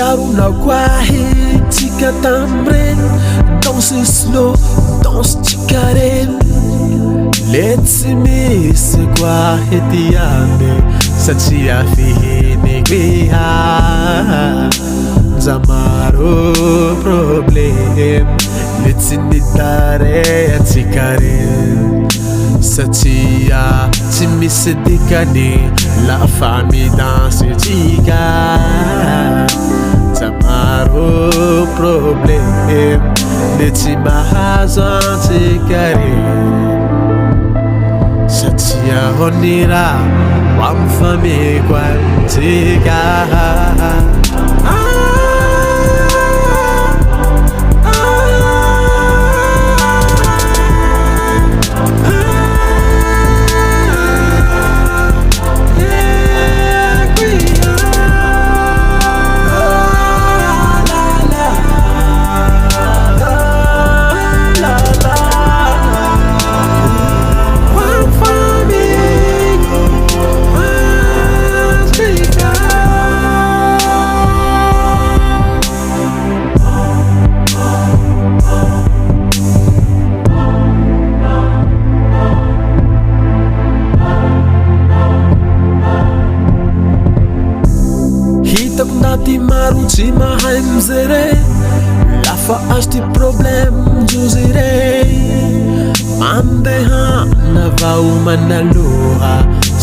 Miarona koa tsika tamreny danse slow danse tsika reny le tsy misy koa ety ame satria fihenegwe zamaro problem le tsy nitare atsika reny satria tsy misy dikany lafa midanse tsika zamaro problem le tsy mahazo antsika reny satria honira wamfameko antsika Ndaty maro tsy mahay mizere lafa azo ty problem ndrozy rey mandeha navao manaloha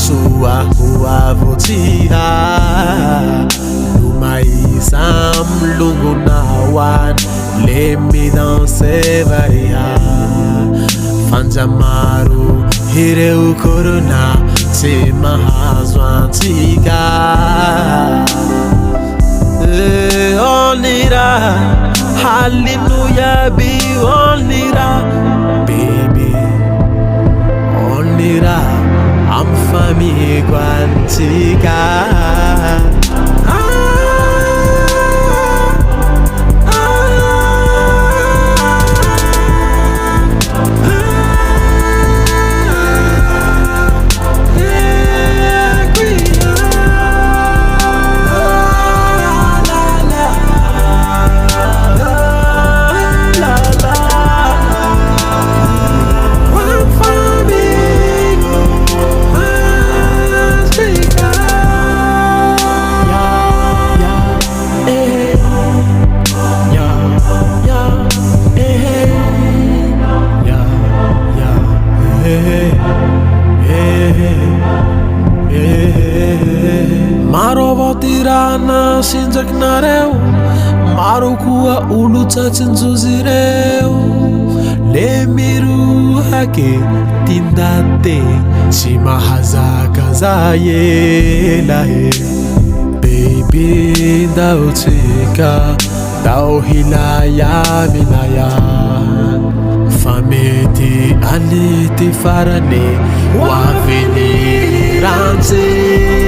soahoa votsiha lomaiza milongonahoany le midanse variha fanjamaro hireo corona tsy mahazo antsika onira hallelujah be onira baby onira am famille quantica maro votirana sinjaknareo maro koa olo tsatsinjozy reo le mirohake tindate tsy mahazaka za elahe baby ndao tsika ndao hilaya milaya fa mety alety farane hoaveny rantsy